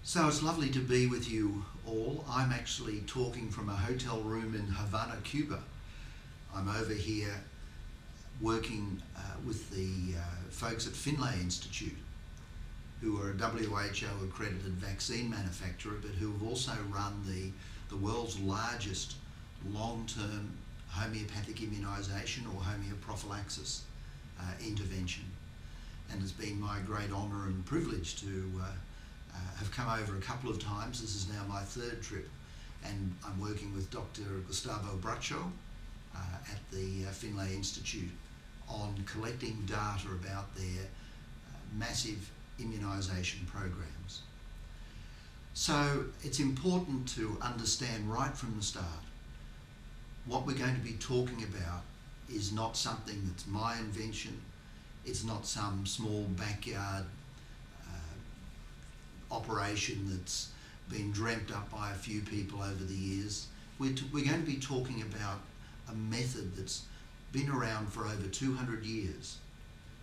So it's lovely to be with you all. I'm actually talking from a hotel room in Havana, Cuba. I'm over here working with the folks at Finley Institute, who are a WHO accredited vaccine manufacturer, but who have also run the world's largest long-term homeopathic immunisation or homeoprophylaxis intervention. And it's been my great honour and privilege to have come over a couple of times. This is now my third trip, and I'm working with Dr Gustavo Bracho at the Finley Institute on collecting data about their massive immunisation programs. So it's important to understand right from the start what we're going to be talking about is not something that's my invention. It's not some small backyard operation that's been dreamt up by a few people over the years. We're going to be talking about a method that's been around for over 200 years.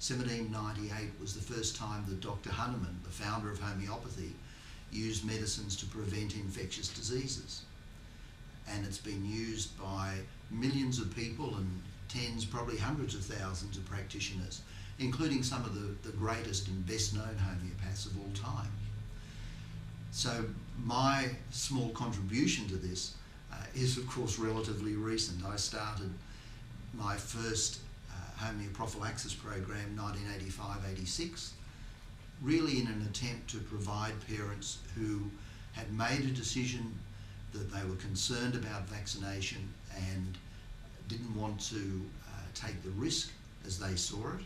1798 was the first time that Dr. Hahnemann, the founder of homeopathy, used medicines to prevent infectious diseases. And it's been used by millions of people and tens, probably hundreds of thousands of practitioners, including some of the greatest and best known homeopaths of all time. So my small contribution to this is of course relatively recent. I started my first homeoprophylaxis program 1985-86, really in an attempt to provide parents who had made a decision that they were concerned about vaccination and didn't want to take the risk, as they saw it,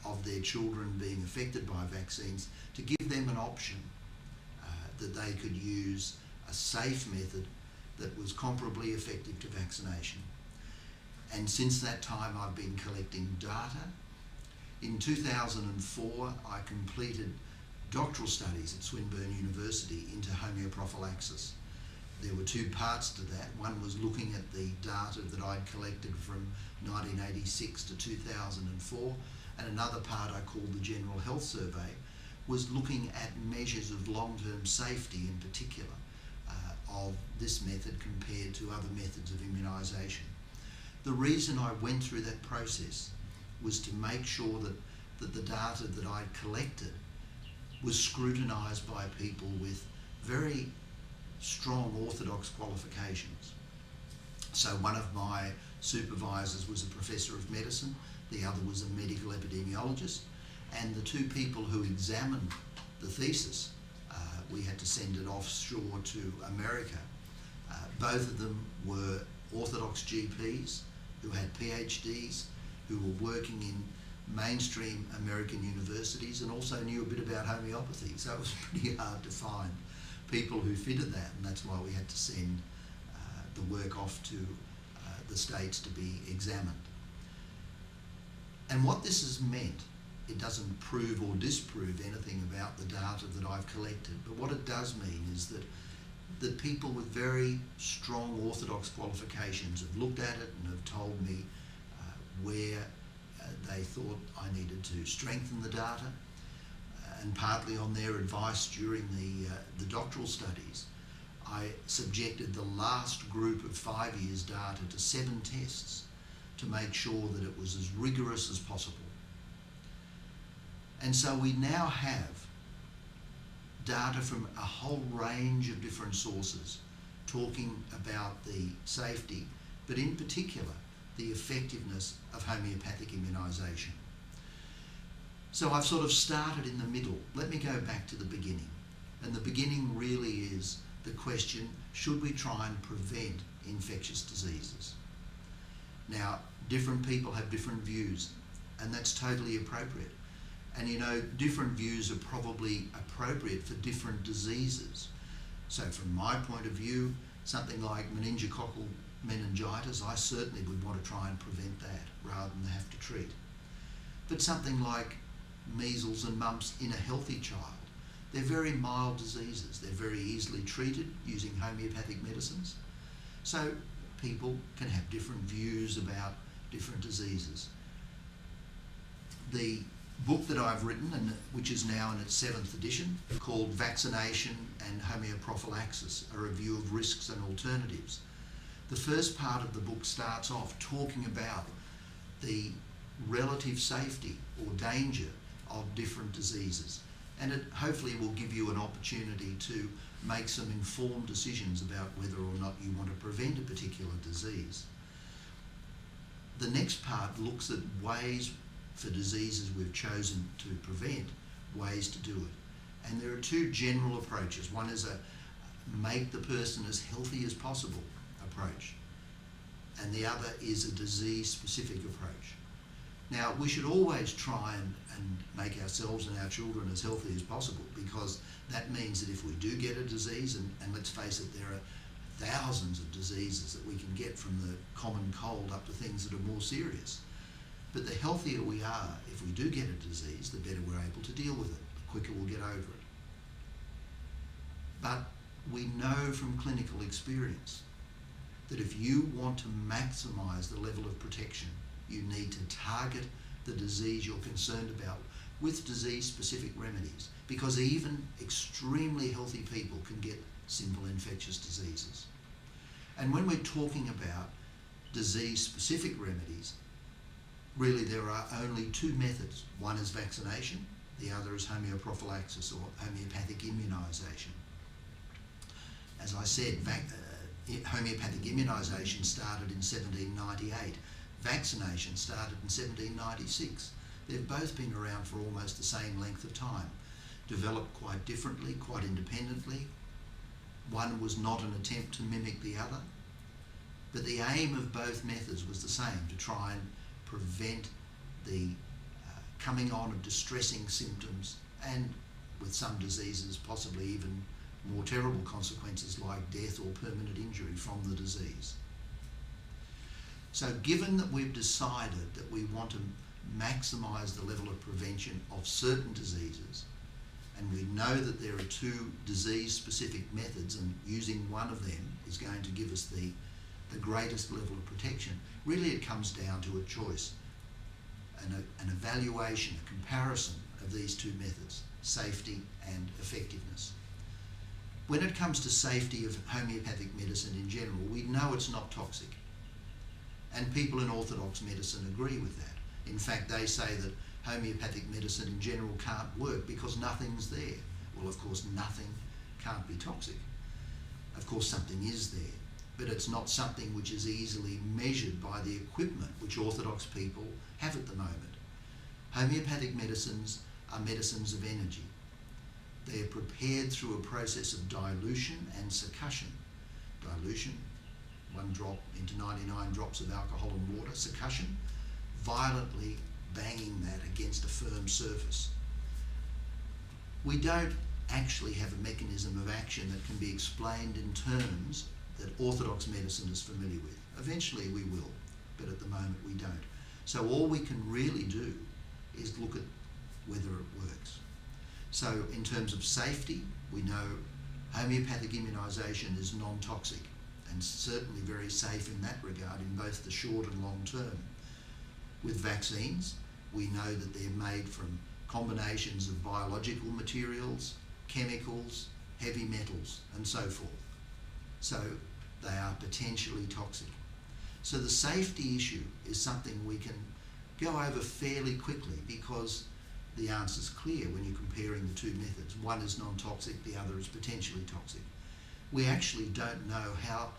of their children being affected by vaccines, to give them an option that they could use a safe method that was comparably effective to vaccination. And since that time I've been collecting data. In 2004 I completed doctoral studies at Swinburne University into homeoprophylaxis. There were two parts to that. One was looking at the data that I'd collected from 1986 to 2004, and another part I called the General Health Survey was looking at measures of long-term safety in particular of this method compared to other methods of immunisation. The reason I went through that process was to make sure that the data that I'd collected was scrutinised by people with very strong orthodox qualifications. So one of my supervisors was a professor of medicine, the other was a medical epidemiologist, and the two people who examined the thesis, we had to send it offshore to America. Both of them were orthodox GPs who had PhDs, who were working in mainstream American universities and also knew a bit about homeopathy. So it was pretty hard to find people who fitted that, and that's why we had to send the work off to the States to be examined. And what this has meant, it doesn't prove or disprove anything about the data that I've collected, but what it does mean is that people with very strong orthodox qualifications have looked at it and have told me where they thought I needed to strengthen the data, and partly on their advice during the doctoral studies, I subjected the last group of 5 years data to 7 tests to make sure that it was as rigorous as possible. And so we now have data from a whole range of different sources talking about the safety, but in particular the effectiveness of homeopathic immunisation. So I've sort of started in the middle. Let me go back to the beginning. And the beginning really is the question, should we try and prevent infectious diseases? Now, different people have different views, and that's totally appropriate. And you know, different views are probably appropriate for different diseases. So from my point of view, something like meningococcal meningitis, I certainly would want to try and prevent that rather than have to treat. But something like measles and mumps in a healthy child, they're very mild diseases. They're very easily treated using homeopathic medicines. So people can have different views about different diseases. The book that I've written, and which is now in its 7th edition, called Vaccination and Homeoprophylaxis, a review of risks and alternatives. The first part of the book starts off talking about the relative safety or danger of different diseases, and it hopefully will give you an opportunity to make some informed decisions about whether or not you want to prevent a particular disease. The next part looks at ways for diseases we've chosen to prevent, ways to do it. And there are two general approaches. One is a make the person as healthy as possible approach, and the other is a disease-specific approach. Now, we should always try and make ourselves and our children as healthy as possible, because that means that if we do get a disease, and let's face it, there are thousands of diseases that we can get, from the common cold up to things that are more serious. But the healthier we are, if we do get a disease, the better we're able to deal with it, the quicker we'll get over it. But we know from clinical experience that if you want to maximise the level of protection, you need to target the disease you're concerned about with disease-specific remedies, because even extremely healthy people can get simple infectious diseases. And when we're talking about disease-specific remedies, really there are only two methods. One is vaccination, the other is homeoprophylaxis or homeopathic immunisation. As I said, homeopathic immunisation started in 1798. Vaccination started in 1796. They've both been around for almost the same length of time, developed quite differently, quite independently. One was not an attempt to mimic the other, but the aim of both methods was the same, to try and prevent the coming on of distressing symptoms, and with some diseases possibly even more terrible consequences like death or permanent injury from the disease. So given that we've decided that we want to maximise the level of prevention of certain diseases, and we know that there are two disease-specific methods, and using one of them is going to give us the greatest level of protection, really it comes down to a choice, an evaluation, a comparison of these two methods, safety and effectiveness. When it comes to safety of homeopathic medicine in general, we know it's not toxic. And people in orthodox medicine agree with that. In fact, they say that homeopathic medicine in general can't work because nothing's there. Well, of course, nothing can't be toxic. Of course, something is there, but it's not something which is easily measured by the equipment which orthodox people have at the moment. Homeopathic medicines are medicines of energy. They are prepared through a process of dilution and succussion. Dilution, 1 drop into 99 drops of alcohol and water. Succussion, violently banging that against a firm surface. We don't actually have a mechanism of action that can be explained in terms that orthodox medicine is familiar with. Eventually we will, but at the moment we don't. So all we can really do is look at whether it works. So in terms of safety, we know homeopathic immunisation is non-toxic and certainly very safe in that regard in both the short and long term. With vaccines, we know that they're made from combinations of biological materials, chemicals, heavy metals, and so forth. So they are potentially toxic. So the safety issue is something we can go over fairly quickly, because the answer's clear when you're comparing the two methods. One is non-toxic, the other is potentially toxic. We actually don't know how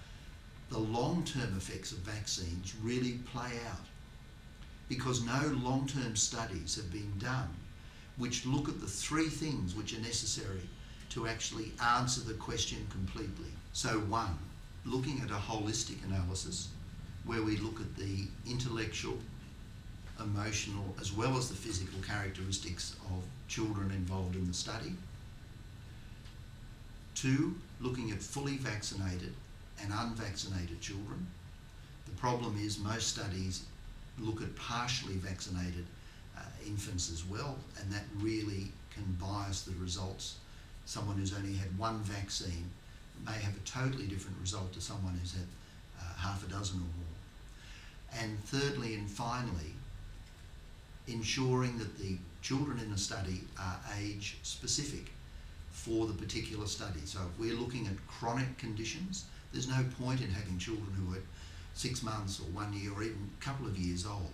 the long-term effects of vaccines really play out, because no long-term studies have been done which look at the three things which are necessary to actually answer the question completely. So one, looking at a holistic analysis where we look at the intellectual, emotional, as well as the physical characteristics of children involved in the study. 2, looking at fully vaccinated and unvaccinated children. The problem is most studies look at partially vaccinated infants as well, and that really can bias the results. Someone who's only had one vaccine may have a totally different result to someone who's had half a dozen or more. And thirdly and finally, ensuring that the children in the study are age specific for the particular study. So if we're looking at chronic conditions, there's no point in having children who are 6 months or 1 year or even a couple of years old.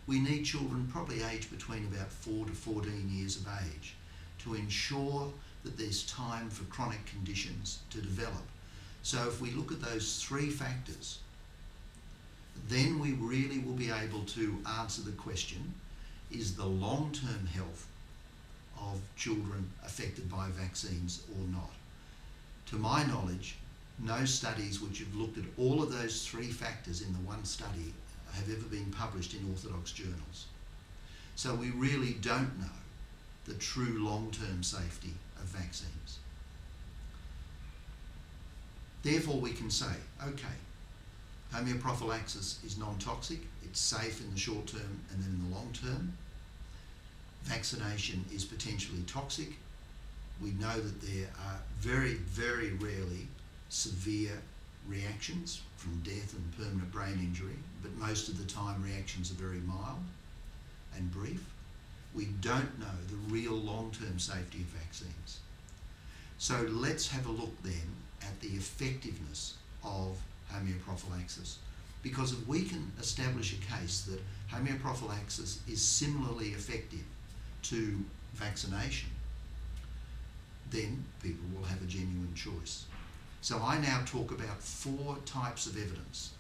We need children probably aged between about 4 to 14 years of age to ensure that there's time for chronic conditions to develop. So if we look at those 3 factors, then we really will be able to answer the question, is the long-term health of children affected by vaccines or not? To my knowledge, no studies which have looked at all of those 3 factors in the one study have ever been published in orthodox journals. So we really don't know the true long-term safety of vaccines. Therefore, we can say, okay, homeoprophylaxis is non-toxic, it's safe in the short term and then in the long term. Vaccination is potentially toxic. We know that there are very, very rarely severe reactions from death and permanent brain injury, but most of the time reactions are very mild and brief. We don't know the real long-term safety of vaccines. So let's have a look then at the effectiveness of homeoprophylaxis, because if we can establish a case that homeoprophylaxis is similarly effective to vaccination, then people will have a genuine choice. So I now talk about 4 types of evidence.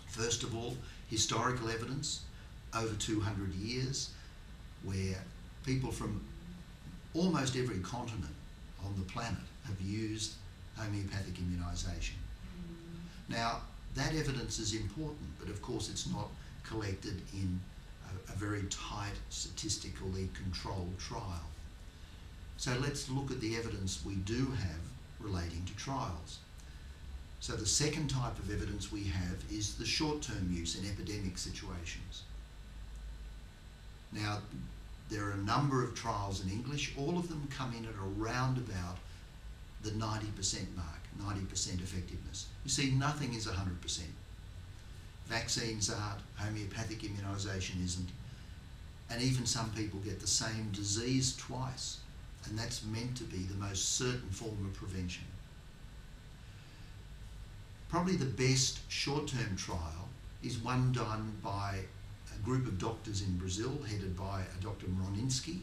First of all, historical evidence over 200 years, where people from almost every continent on the planet have used homeopathic immunisation. Now, that evidence is important, but of course it's not collected in a very tight, statistically controlled trial. So let's look at the evidence we do have relating to trials. So the second type of evidence we have is the short-term use in epidemic situations. Now, there are a number of trials in English. All of them come in at around about the 90% mark, 90% effectiveness. You see, nothing is 100%. Vaccines aren't, homeopathic immunisation isn't, and even some people get the same disease twice, and that's meant to be the most certain form of prevention. Probably the best short-term trial is one done by a group of doctors in Brazil, headed by a Dr Mroninsky.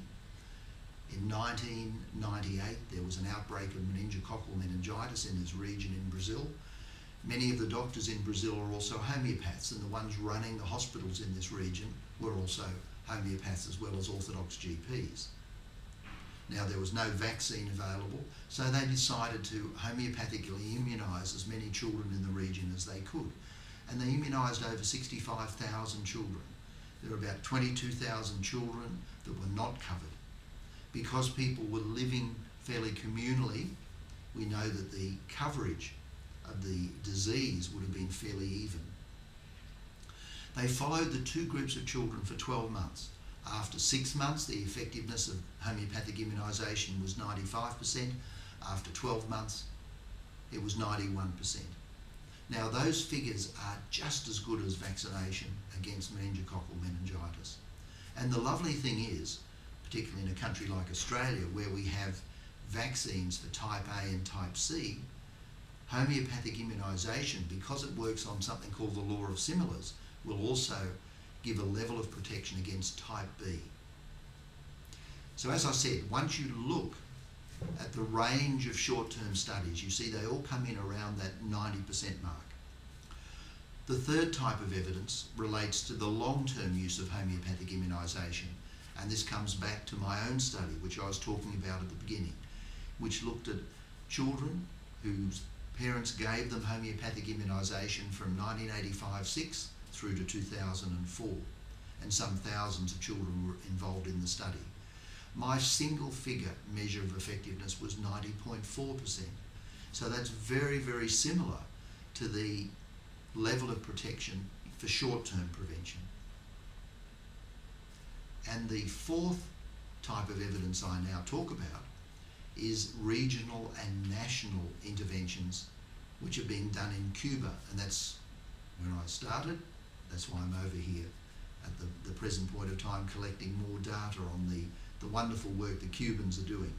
In 1998, there was an outbreak of meningococcal meningitis in this region in Brazil. Many of the doctors in Brazil are also homeopaths, and the ones running the hospitals in this region were also homeopaths as well as orthodox GPs. Now, there was no vaccine available, so they decided to homeopathically immunise as many children in the region as they could. And they immunised over 65,000 children. There were about 22,000 children that were not covered. Because people were living fairly communally, we know that the coverage of the disease would have been fairly even. They followed the 2 groups of children for 12 months. After 6 months, the effectiveness of homeopathic immunisation was 95%. After 12 months, it was 91%. Now, those figures are just as good as vaccination against meningococcal meningitis. And the lovely thing is, particularly in a country like Australia, where we have vaccines for type A and type C, homeopathic immunisation, because it works on something called the law of similars, will also give a level of protection against type B. So as I said, once you look at the range of short-term studies, you see they all come in around that 90% mark. The third type of evidence relates to the long-term use of homeopathic immunisation, and this comes back to my own study, which I was talking about at the beginning, which looked at children whose parents gave them homeopathic immunisation from 1985-6 through to 2004, and some thousands of children were involved in the study. My single figure measure of effectiveness was 90.4%. So that's very, very similar to the level of protection for short-term prevention. And the fourth type of evidence I now talk about is regional and national interventions which are being done in Cuba, and that's where I started. That's why I'm over here at the present point of time, collecting more data on the wonderful work the Cubans are doing.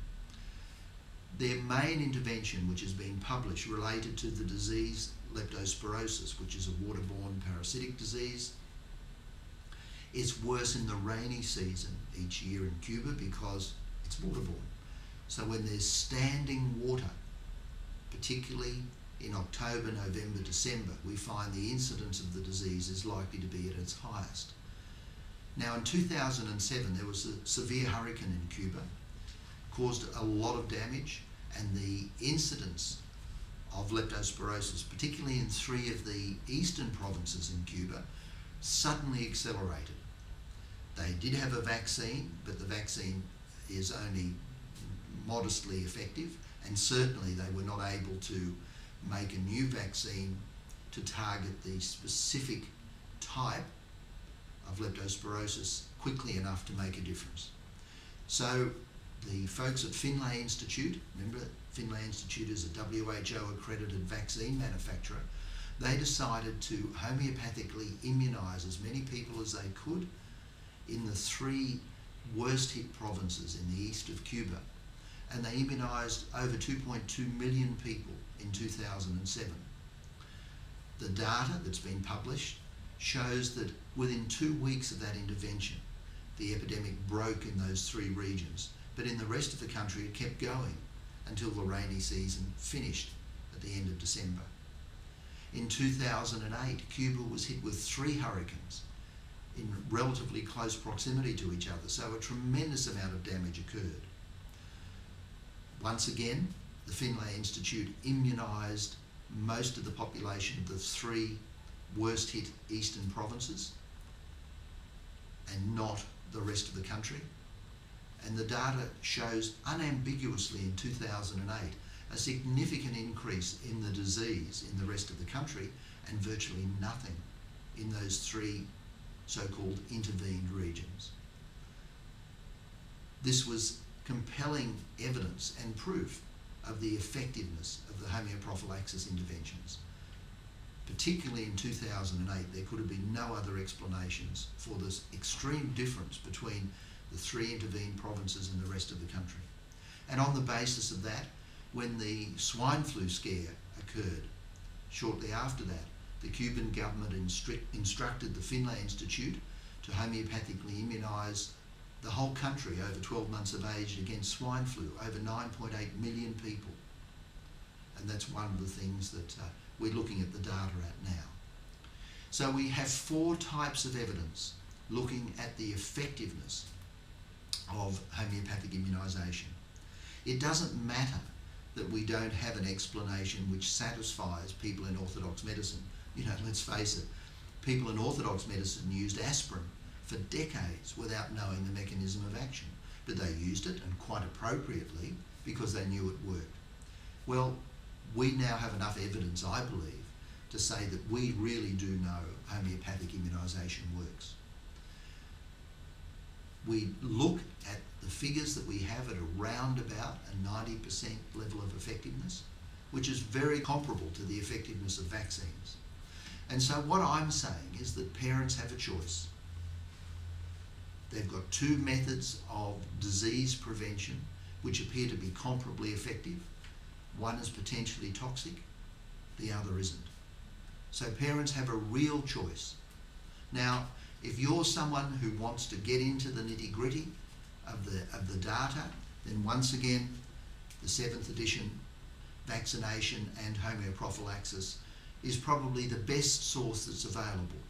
Their main intervention, which has been published, related to the disease leptospirosis, which is a waterborne parasitic disease. It's worse in the rainy season each year in Cuba because it's waterborne. So when there's standing water, particularly in October, November, December, we find the incidence of the disease is likely to be at its highest. Now in 2007 there was a severe hurricane in Cuba, caused a lot of damage, and the incidence of leptospirosis, particularly in 3 of the eastern provinces in Cuba, suddenly accelerated. They did have a vaccine, but the vaccine is only modestly effective, and certainly they were not able to make a new vaccine to target the specific type of leptospirosis quickly enough to make a difference. So the folks at Finley Institute, remember Finley Institute is a WHO accredited vaccine manufacturer, they decided to homeopathically immunise as many people as they could in the 3 worst hit provinces in the east of Cuba, and they immunised over 2.2 million people in 2007. The data that's been published shows that within 2 weeks of that intervention, the epidemic broke in those 3 regions, but in the rest of the country it kept going until the rainy season finished at the end of December. In 2008, Cuba was hit with 3 hurricanes in relatively close proximity to each other, so a tremendous amount of damage occurred. Once again, the Finley Institute immunised most of the population of the 3 worst hit eastern provinces and not the rest of the country. And the data shows unambiguously in 2008 a significant increase in the disease in the rest of the country and virtually nothing in those 3 so-called intervened regions. This was compelling evidence and proof of the effectiveness of the homeoprophylaxis interventions. Particularly in 2008, there could have been no other explanations for this extreme difference between the 3 intervened provinces and the rest of the country. And on the basis of that, when the swine flu scare occurred, shortly after that, the Cuban government instructed the Finley Institute to homeopathically immunise the whole country over 12 months of age against swine flu, over 9.8 million people. And that's one of the things that we're looking at the data at now. So we have 4 types of evidence looking at the effectiveness of homeopathic immunisation. It doesn't matter that we don't have an explanation which satisfies people in orthodox medicine. You know, let's face it, people in orthodox medicine used aspirin for decades without knowing the mechanism of action, but they used it, and quite appropriately, because they knew it worked. Well, we now have enough evidence, I believe, to say that we really do know homeopathic immunisation works. We look at the figures that we have at around about a 90% level of effectiveness, which is very comparable to the effectiveness of vaccines. And so what I'm saying is that parents have a choice. They've got 2 methods of disease prevention which appear to be comparably effective. One is potentially toxic, the other isn't. So parents have a real choice. Now, if you're someone who wants to get into the nitty-gritty of the data, then once again, the 7th edition vaccination and homeoprophylaxis is probably the best source that's available,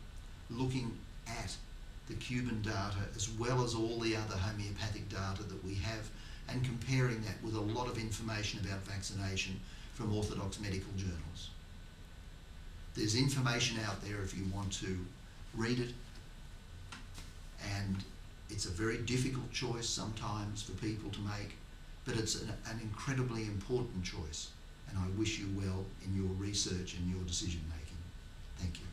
looking at the Cuban data as well as all the other homeopathic data that we have, and comparing that with a lot of information about vaccination from orthodox medical journals. There's information out there if you want to read it, and it's a very difficult choice sometimes for people to make, but it's an incredibly important choice, and I wish you well in your research and your decision making. Thank you.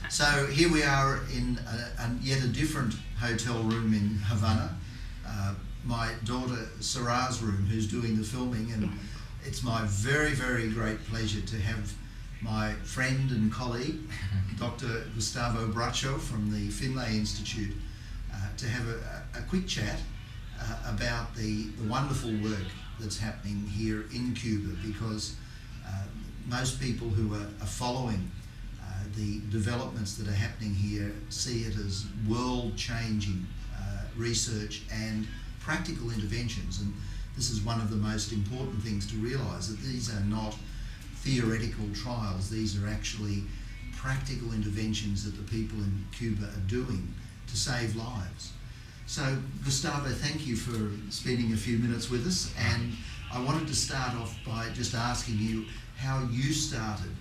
So here we are in yet a different hotel room in Havana. my daughter Sarah's room, who's doing the filming, and it's my very, very great pleasure to have my friend and colleague, Dr Gustavo Bracho from the Finley Institute, to have a quick chat about the wonderful work that's happening here in Cuba, because most people who are following the developments that are happening here see it as world-changing research and practical interventions. And this is one of the most important things to realise, that these are not theoretical trials. These are actually practical interventions that the people in Cuba are doing to save lives. So, Gustavo, thank you for spending a few minutes with us, and I wanted to start off by just asking you how you started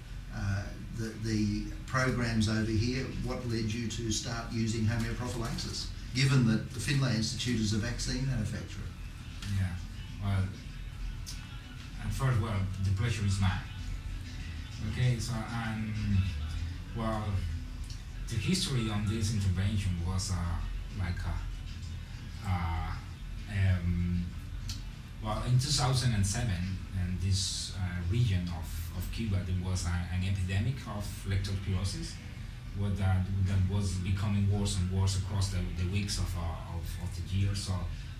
the programs over here. What led you to start using homeoprophylaxis, given that the Finley Institute is a vaccine manufacturer? Yeah, well, at first, the pleasure is mine. Okay, so, well, the history on this intervention was well, in 2007, in this region of Cuba, there was an epidemic of leptospirosis that was becoming worse and worse across the weeks of the year. So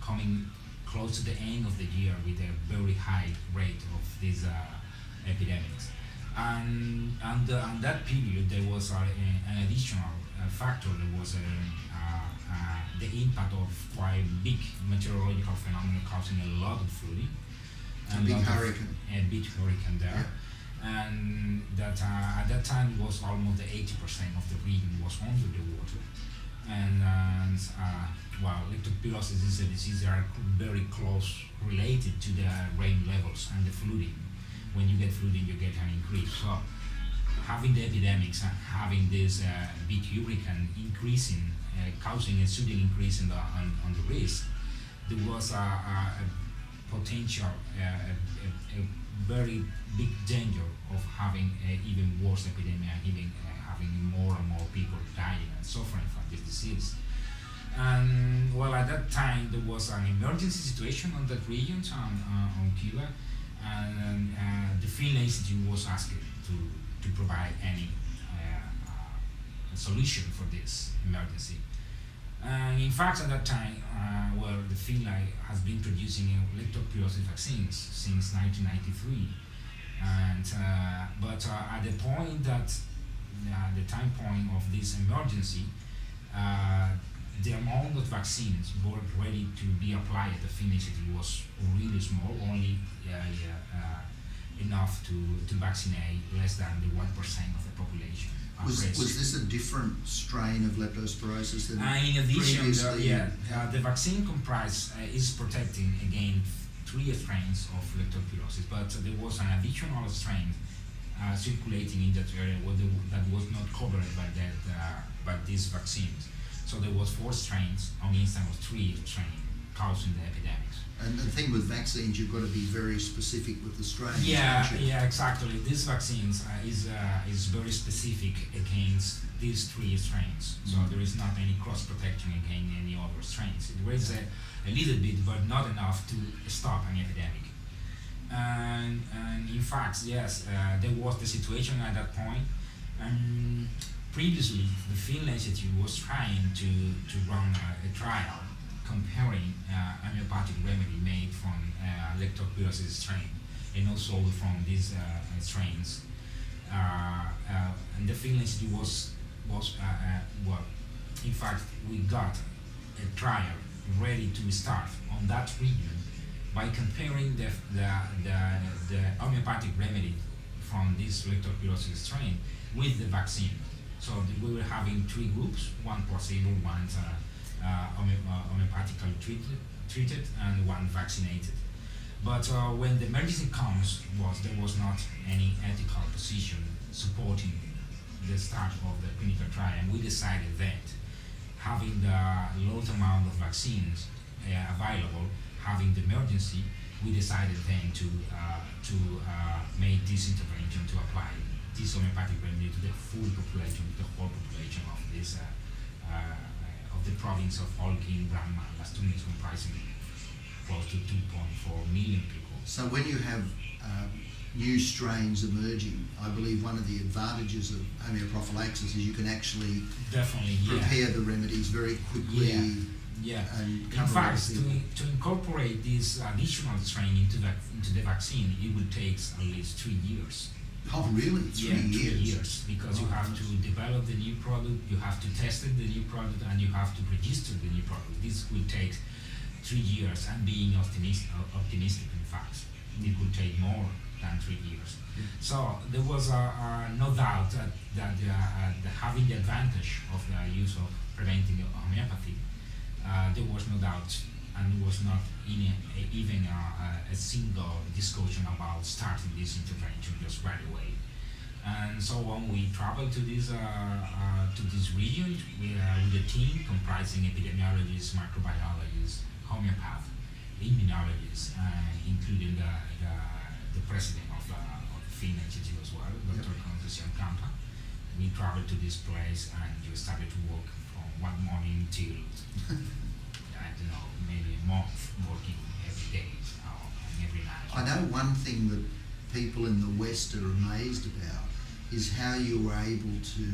coming close to the end of the year with a very high rate of these epidemics. And that period, there was an additional factor. There was the impact of quite big meteorological phenomena causing a lot of flooding. A big hurricane. A big hurricane there. Yeah. And that at that time was almost 80% of the region was under the water. And well, leptospirosis is a disease that are very close related to the rain levels and the flooding. When you get flooding, you get an increase. So having the epidemics and having this big hurricane increasing, causing a sudden increase in on the risk, there was a potential, a very big danger of having an even worse epidemic, and having more and more people dying and suffering from this disease. And well, at that time there was an emergency situation on that region, on Cuba, and the Finley Institute was asked to provide any solution for this emergency. And in fact, at that time, well, the Finley has been producing leptospirosis vaccines since 1993, and but at the point that the time point of this emergency, the amount of vaccines were ready to be applied at the Finley Institute was really small, only enough to vaccinate less than the 1% of the population. Was this a different strain of leptospirosis than in addition, previously? the vaccine is protecting against 3 strains of leptospirosis, but there was an additional strain circulating in that area that was not covered by these vaccines. So there was 4 strains on instead of 3 strains causing the epidemics. And the thing with vaccines, you've got to be very specific with the strains. Yeah, exactly. These vaccines is very specific against these 3 strains. So there is not any cross protection against any other strains. There is a little bit, but not enough to stop an epidemic. And in fact, yes, there was the situation at that point. And previously, the Finley Institute was trying to run a trial comparing homeopathic remedy made from leptospirosis strain and also from these strains. And the Finley Institute was well, in fact, we got a trial ready to start on that region by comparing the homeopathic remedy from this leptospirosis strain with the vaccine. So we were having 3 groups, 1 placebo, 1 homeopathically treated, and 1 vaccinated. But when the emergency comes, there was not any ethical position supporting the start of the clinical trial, and we decided that having the low amount of vaccines available, having the emergency, we decided then to make this intervention to apply this homeopathic remedy to the full population, the whole population of this of the province of Holguín, Granma, Las Tunas, comprising close to 2.4 million people. So when you have new strains emerging, I believe one of the advantages of homeoprophylaxis is you can actually Definitely, prepare the remedies very quickly. Yeah. And In cover fact, everything. to incorporate this additional strain into the vaccine, it will take at least 3 years. Oh, really? 3 years? 3 years, because you have to develop the new product, you have to test it, the new product, and you have to register the new product. This will take 3 years, and being optimistic, in fact, it will take more than 3 years. Yeah. So there was no doubt that having the advantage of the use of preventing homeopathy, there was no doubt, and there was not even a single discussion about starting this intervention just right away. And so when we traveled to this region with a team comprising epidemiologists, microbiologists, homeopaths, immunologists, including the president of the Finley Institute as well, Dr. Gustavo Bracho. We traveled to this place and we started to work from one morning till I don't know, maybe a month, working every day and every night. I know one thing that people in the West are amazed about is how you were able to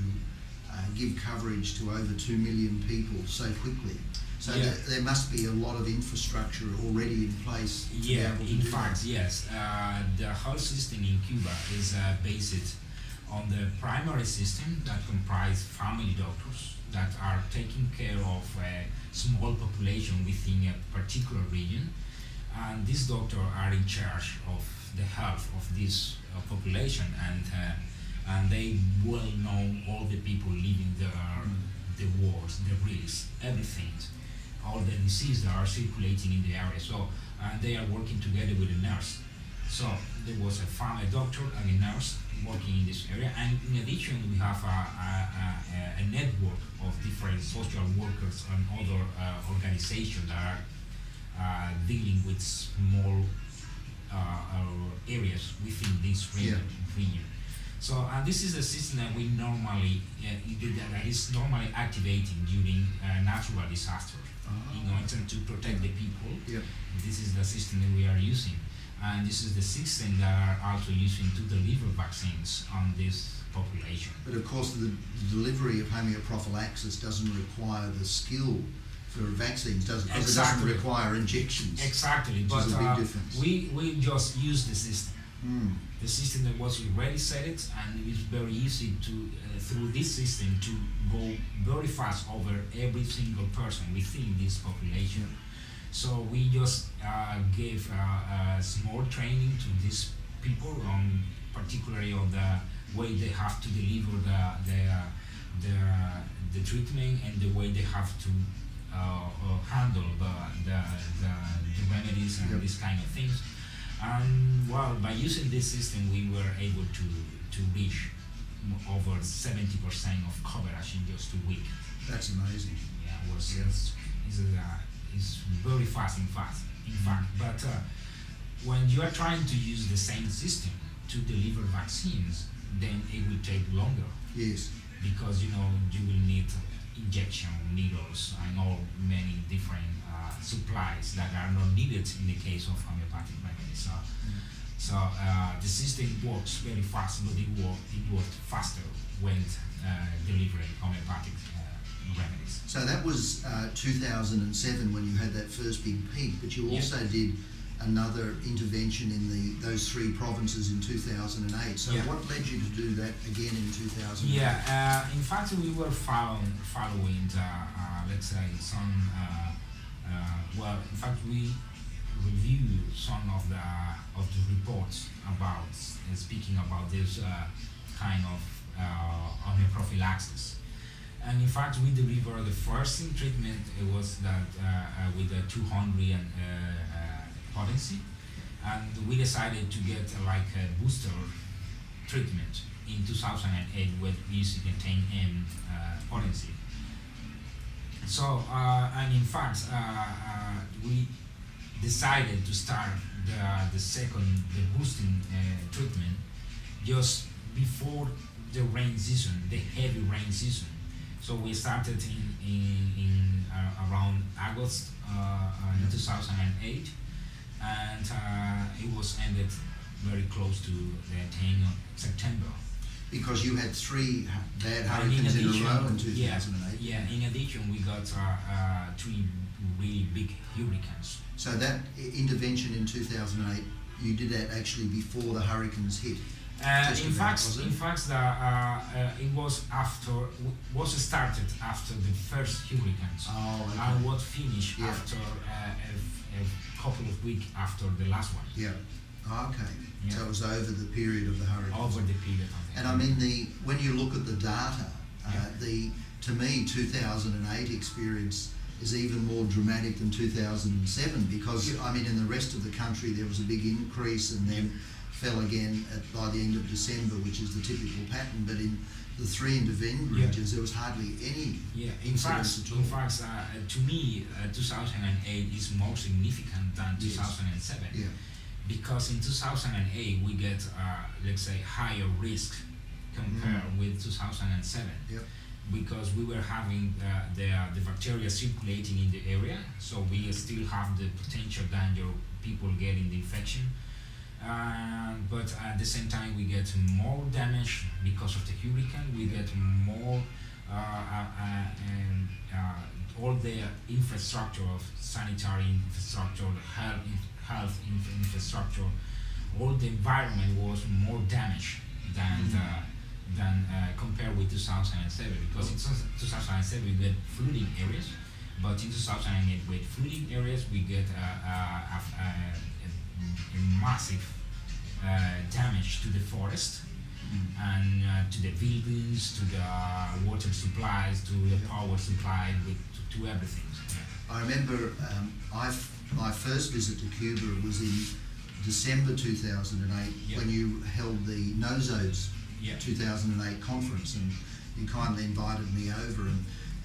give coverage to over 2 million people so quickly. So Yeah. there must be a lot of infrastructure already in place to be Yeah, able to in do fact, that. yes. The whole system in Cuba is based on the primary system that comprise family doctors that are taking care of a small population within a particular region, and these doctors are in charge of the health of this population, and they well know all the people living there, the wars, the risks, everything, all the diseases that are circulating in the area. So they are working together with a nurse. So there was a doctor and a nurse working in this area, and in addition we have a network of different social workers and other organizations that are dealing with small areas within this region. So this is a system that we normally that is normally activating during natural disasters in order to protect the people. Yep. This is the system that we are using, and this is the system that are also using to deliver vaccines on this population. But of course, the delivery of homeoprophylaxis doesn't require the skill for vaccines, does it? Because it doesn't Exactly. require injections. Exactly, Which but is a big difference. we just use the system. The system that was already set it, and it is very easy to through this system to go very fast over every single person within this population. So we just gave small training to these people on particularly on the way they have to deliver the treatment and the way they have to handle the remedies and Yep. these kind of things. And well, by using this system, we were able to reach over 70% of coverage in just 2 weeks. That's amazing. Yeah, it was Yeah. it's very fast, in fact. But when you are trying to use the same system to deliver vaccines, then it will take longer Yes. because you will need injection needles and all many different supplies that are not needed in the case of homeopathic remedies. So the system works very fast, but it worked faster when delivering homeopathic remedies. So that was 2007 when you had that first big peak, but you also did another intervention in those 3 provinces in 2008. So what led you to do that again in 2008? Yeah, in fact, we were following let's say some. Well, in fact, we reviewed some of the reports about speaking about this kind of homeoprophylaxis. And in fact, we delivered the first treatment. It was that with the 200 potency, and we decided to get like a booster treatment in 2008 with using a 10M potency. So, and in fact, we decided to start the boosting treatment just before the rain season, the heavy rain season. So we started in around August 2008, and it was ended very close to the 10th of September. Because you had three bad And hurricanes in a row in 2008. Yeah, in addition, we got three really big hurricanes. So that intervention in 2008, you did that actually before the hurricanes hit. In fact, it was started after the first hurricanes, Oh, okay. and was finished Yeah. after a couple of weeks after the last one. Yeah. Oh, okay. Yeah. So it was over the period of the hurricanes. Over the period of the And I mean, when you look at the data, to me, 2008 experience is even more dramatic than 2007 because, I mean, in the rest of the country there was a big increase and then fell again by the end of December, which is the typical pattern. But in the three intervened regions, there was hardly any incidents at all. In fact, to me, 2008 is more significant than 2007. Yeah. Because in 2008 we get, let's say, higher risk compared with 2007. Yep. Because we were having the bacteria circulating in the area, so we still have the potential danger of people getting the infection. But at the same time we get more damage because of the hurricane. We get more all the infrastructure of sanitary infrastructure, health infrastructure, all the environment was more damaged than compared with 2007, because in 2007 we get flooding areas, but in 2008 with flooding areas we get a massive damage to the forest and to the buildings, to the water supplies, to the power supply, to everything. I remember my first visit to Cuba was in December 2008 when you held the NOZODES 2008 conference, and you kindly invited me over,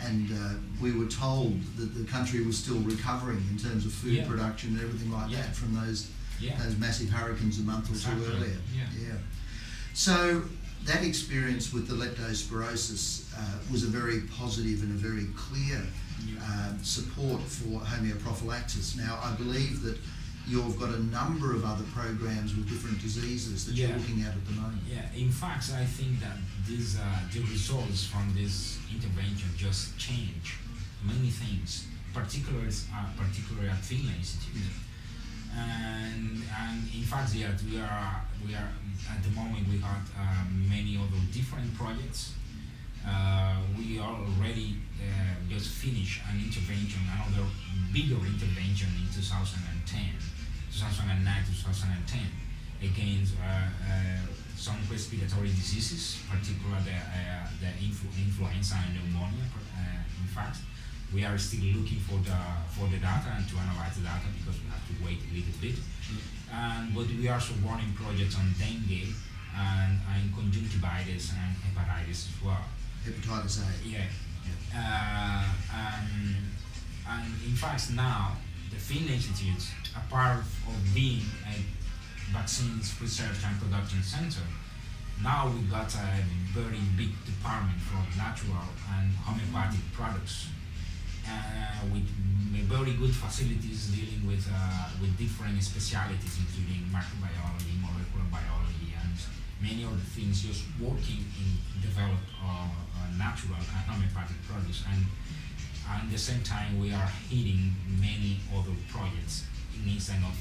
and we were told that the country was still recovering in terms of food production and everything like that from those massive hurricanes a month or two earlier. So that experience with the leptospirosis was a very positive and a very clear support for homeoprophylaxis. Now, I believe that you've got a number of other programs with different diseases that you're looking at the moment. Yeah, in fact, I think that the results from this intervention just change many things, particularly at Finley Institute. And in fact, we are at the moment we have many other different projects. We already just finished an intervention, another bigger intervention in 2009, 2010, against some respiratory diseases, particularly the influenza and pneumonia. In fact, we are still looking for the data and to analyze the data because we have to wait a little bit. But we are also running projects on dengue and conjunctivitis and hepatitis as well. Hepatitis A. Yeah. And in fact now, the Finley Institute, apart of being a vaccines research and production center, now we got a very big department for natural and homeopathic products, with very good facilities dealing with different specialities, including microbiology, molecular biology, and many other things, just working in develop natural and homeopathic products. And at the same time, we are hitting many other projects instead of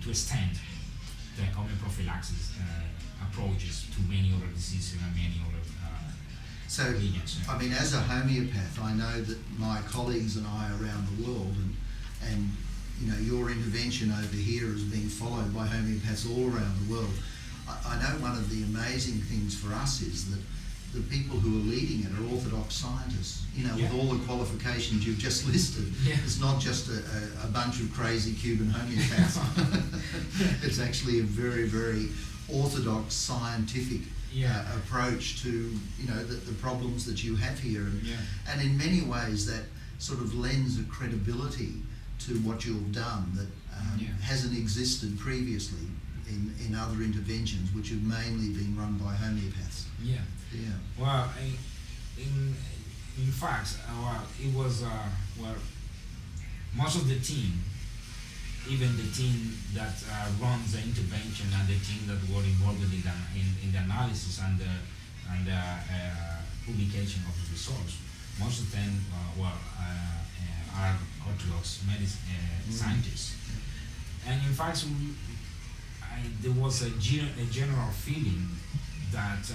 to extend the homeoprophylaxis approaches to many other diseases and many other regions. I mean, as a homeopath, I know that my colleagues and I around the world, and you know, your intervention over here is being followed by homeopaths all around the world. I know one of the amazing things for us is that the people who are leading it are orthodox scientists, you know, with all the qualifications you've just listed. It's not just a bunch of crazy Cuban homeopaths. It's actually a very, very orthodox scientific approach to, you know, the problems that you have here. And in many ways that sort of lends a credibility to what you've done that hasn't existed previously in other interventions, which have mainly been run by homeopaths. Well, in fact, it was most of the team even the team that runs the intervention and the team that were involved in the analysis and the publication of the results, most of them are Orthodox scientists. And in fact, there was a general feeling that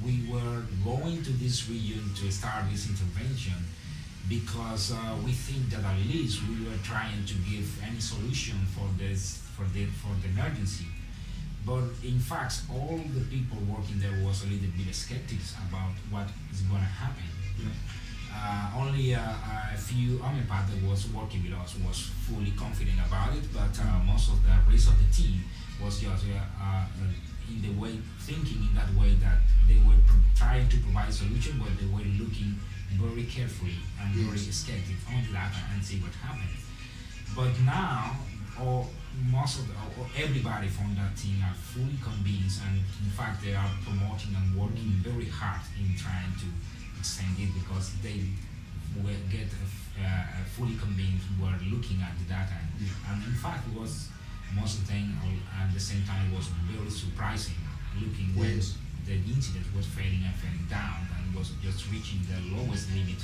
we were going to this region to start this intervention because we think that at least we were trying to give any solution for the emergency. But in fact, all the people working there was a little bit skeptics about what is going to happen. Only a few homeopaths that was working with us was fully confident about it, but most of the rest of the team was just in the way, thinking in that way that they were trying to provide a solution, but they were looking very carefully and very skeptic on the data and see what happened. But now, everybody from that team are fully convinced, and in fact they are promoting and working very hard in trying to extend it because they will get fully convinced were looking at the data. And in fact it was most of the time at the same time it was very surprising looking when the incidence was fading down and was just reaching the lowest limit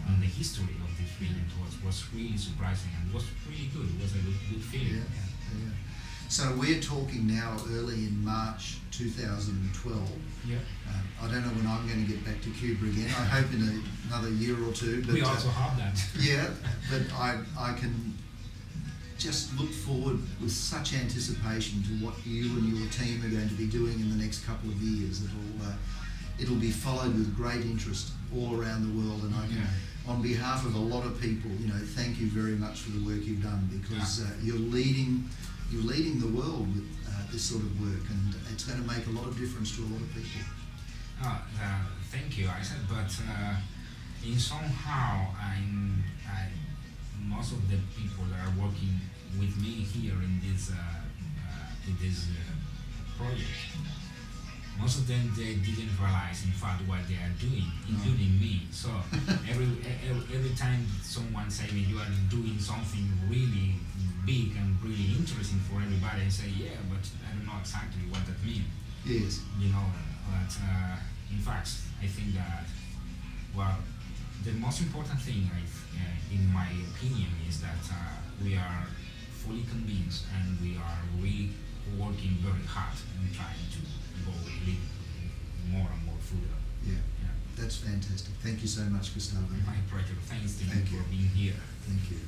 in the history of this region. It was really surprising and was really good. It was a good feeling. So we're talking now early in March 2012. I don't know when I'm going to get back to Cuba again. I hope in another year or two. But, we also have that. But I can just look forward with such anticipation to what you and your team are going to be doing in the next couple of years. It'll be followed with great interest all around the world, and I can, on behalf of a lot of people, thank you very much for the work you've done, because you're leading the world with this sort of work, and it's going to make a lot of difference to a lot of people. Thank you, I said, but in somehow most of the people that are working with me here in this project, most of them they didn't realize in fact what they are doing, including me. So every time someone say me you are doing something really big and really interesting for everybody, I say but I don't know exactly what that means. Yes. But in fact I think that the most important thing, in my opinion, is that we are fully convinced and we are really working very hard and trying to go more and more further. That's fantastic. Thank you so much, Gustavo. My pleasure. Thanks to you for being here. Thank you.